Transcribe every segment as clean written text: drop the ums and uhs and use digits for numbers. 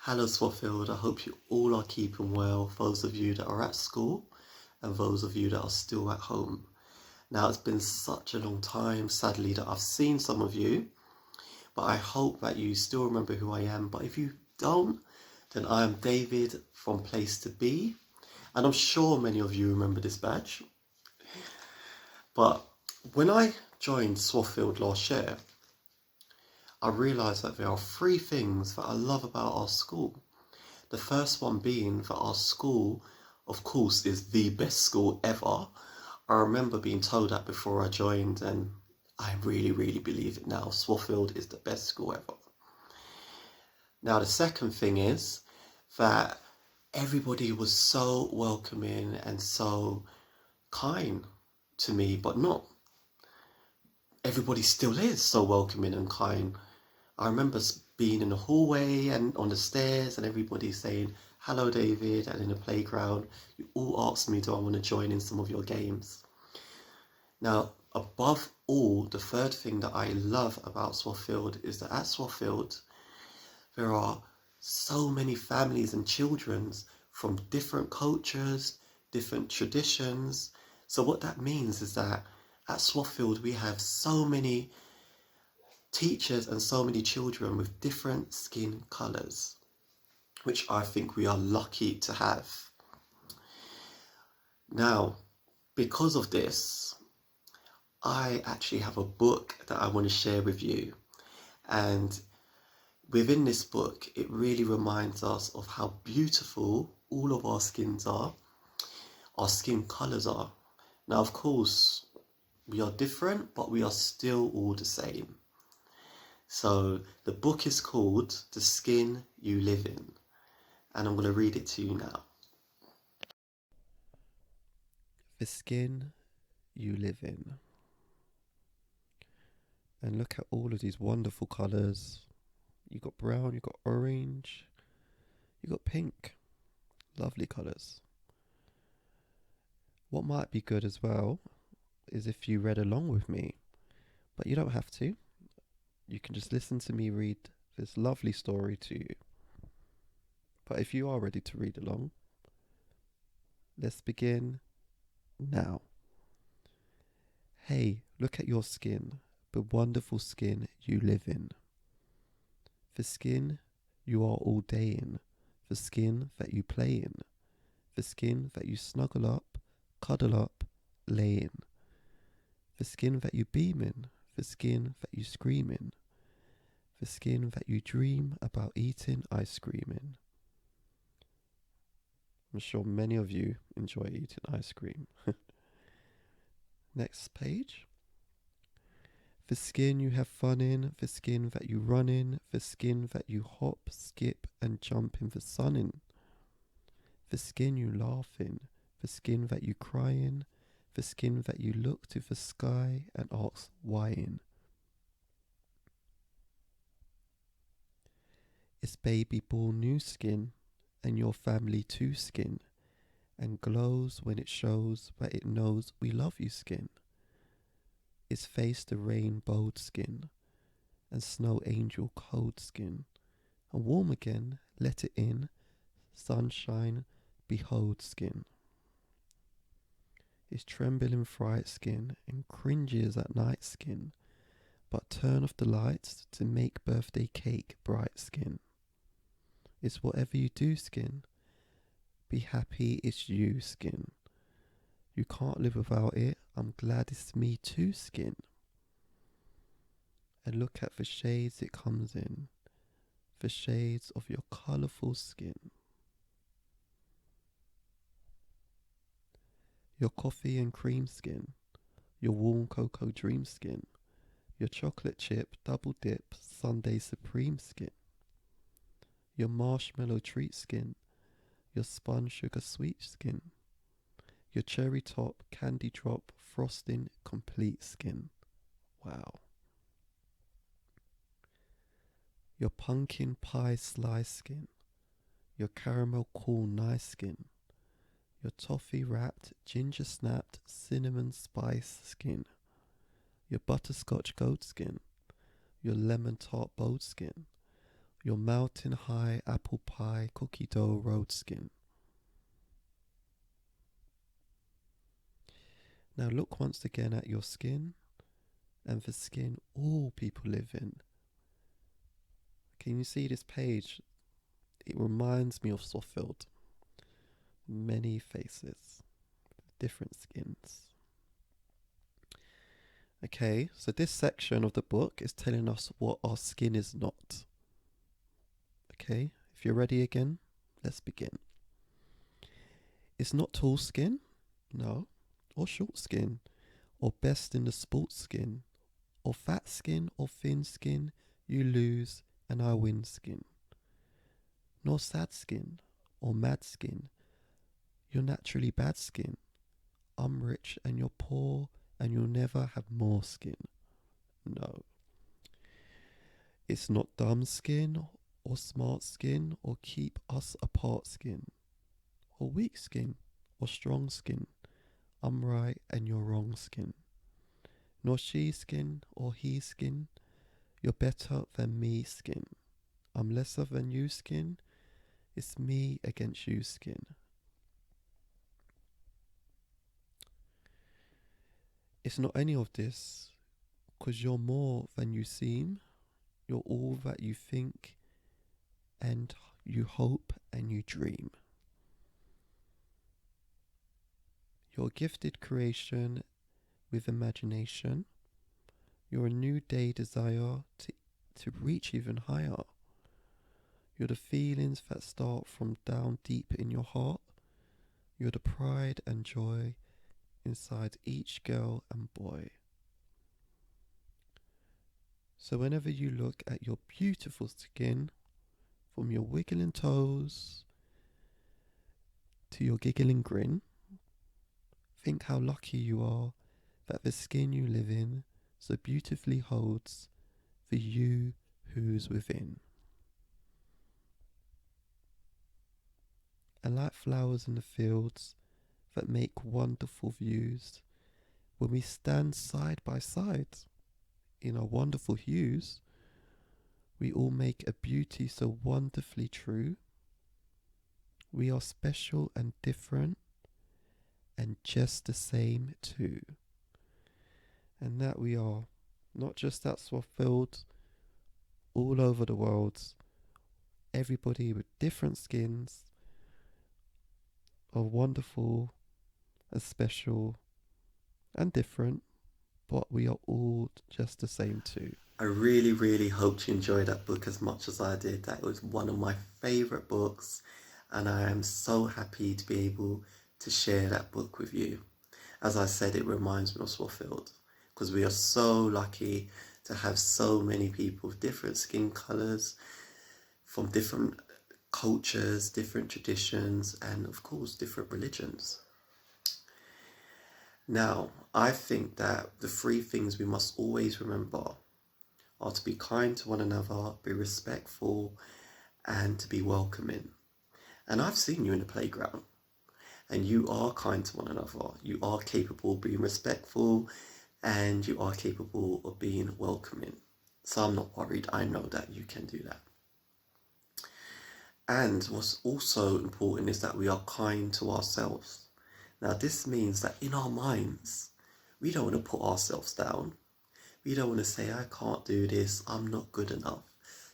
Hello Swaffield, I hope you all are keeping well, those of you that are at school and those of you that are still at home. Now it's been such a long time, sadly, that I've seen some of you, but I hope that you still remember who I am. But if you don't, then I am David from Place2Be, and I'm sure many of you remember this badge. But when I joined Swaffield last year, I realised that there are three things that I love about our school. The first one being that our school, of course, is the best school ever. I remember being told that before I joined, and I really, really believe it now. Swaffield is the best school ever. Now, the second thing is that everybody was so welcoming and so kind to me, but not everybody still is so welcoming and kind. I remember being in the hallway and on the stairs and everybody saying, "Hello, David," and in the playground, you all asked me, do I want to join in some of your games? Now, above all, the third thing that I love about Swaffield is that at Swaffield, there are so many families and children from different cultures, different traditions. So what that means is that at Swaffield, we have so many teachers and so many children with different skin colours, which I think we are lucky to have. Now, because of this, I actually have a book that I want to share with you. And within this book, it really reminds us of how beautiful all of our skins are, our skin colours are. Now, of course, we are different, but we are still all the same. So the book is called The Skin You Live In, and I'm going to read it to you now. The skin you live in. And look at all of these wonderful colours. You got brown, you got orange, you got pink. Lovely colours. What might be good as well is if you read along with me, but you don't have to. You can just listen to me read this lovely story to you. But if you are ready to read along, let's begin now. Hey, look at your skin, the wonderful skin you live in. The skin you are all day in, the skin that you play in, the skin that you snuggle up, cuddle up, lay in, the skin that you beam in, the skin that you scream in, the skin that you dream about eating ice cream in. I'm sure many of you enjoy eating ice cream. Next page. The skin you have fun in, the skin that you run in, the skin that you hop, skip and jump in the sun in. The skin you laugh in, the skin that you cry in, the skin that you look to the sky and ask why in. It's baby born new skin, and your family too skin, and glows when it shows that it knows we love you skin. It's face the rain bold skin, and snow angel cold skin, and warm again, let it in, sunshine, behold skin. It's trembling fright skin, and cringes at night skin, but turn off the lights to make birthday cake bright skin. It's whatever you do skin, be happy it's you skin. You can't live without it, I'm glad it's me too skin. And look at the shades it comes in, the shades of your colourful skin. Your coffee and cream skin, your warm cocoa dream skin, your chocolate chip double dip Sunday supreme skin, your marshmallow treat skin, your spun sugar sweet skin, your cherry top candy drop frosting complete skin. Wow. Your pumpkin pie slice skin, your caramel corn nice skin, your toffee wrapped ginger snapped cinnamon spice skin, your butterscotch goat skin, your lemon tart bold skin, your mountain high apple pie cookie dough road skin. Now look once again at your skin and the skin all people live in. Can you see this page? It reminds me of Swartfield. Many faces, different skins. Okay, so this section of the book is telling us what our skin is not. Okay, if you're ready again, let's begin. It's not tall skin, no, or short skin, or best in the sports skin, or fat skin or thin skin, you lose and I win skin. Nor sad skin or mad skin, you're naturally bad skin. I'm rich and you're poor and you'll never have more skin. No. It's not dumb skin or smart skin or keep us apart skin, or weak skin or strong skin. I'm right and you're wrong skin. Nor she skin or he skin, you're better than me skin. I'm lesser than you skin, it's me against you skin. It's not any of this, 'cause you're more than you seem, you're all that you think and you hope and you dream. You're a gifted creation with imagination. You're a new day desire to reach even higher. You're the feelings that start from down deep in your heart. You're the pride and joy inside each girl and boy. So whenever you look at your beautiful skin, from your wiggling toes to your giggling grin, think how lucky you are that the skin you live in so beautifully holds the you who's within. And like flowers in the fields that make wonderful views, when we stand side by side in our wonderful hues, we all make a beauty so wonderfully true. We are special and different and just the same too. And that we are, not just at Swartfield, all over the world, everybody with different skins are wonderful and special and different, but we are all just the same too. I really, really hope you enjoyed that book as much as I did. That was one of my favourite books, and I am so happy to be able to share that book with you. As I said, it reminds me of Swartfield, because we are so lucky to have so many people with different skin colours, from different cultures, different traditions, and of course different religions. Now, I think that the three things we must always remember are to be kind to one another, be respectful, and to be welcoming. And I've seen you in the playground, and you are kind to one another. You are capable of being respectful, and you are capable of being welcoming. So I'm not worried. I know that you can do that. And what's also important is that we are kind to ourselves. Now, this means that in our minds, we don't want to put ourselves down. We don't want to say, I can't do this, I'm not good enough.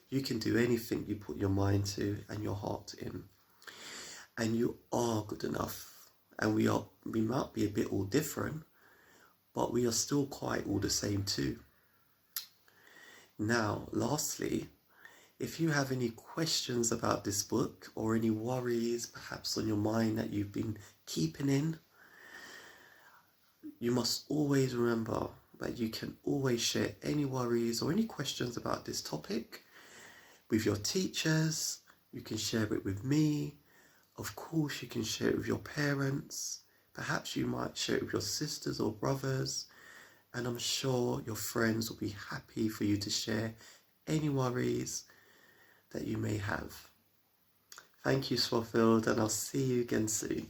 You can do anything you put your mind to and your heart in. And you are good enough. And we might be a bit all different, but we are still quite all the same too. Now, lastly, if you have any questions about this book or any worries perhaps on your mind that you've been keeping in, you must always remember that you can always share any worries or any questions about this topic with your teachers. You can share it with me. Of course, you can share it with your parents. Perhaps you might share it with your sisters or brothers. And I'm sure your friends will be happy for you to share any worries that you may have. Thank you, Swartfield, and I'll see you again soon.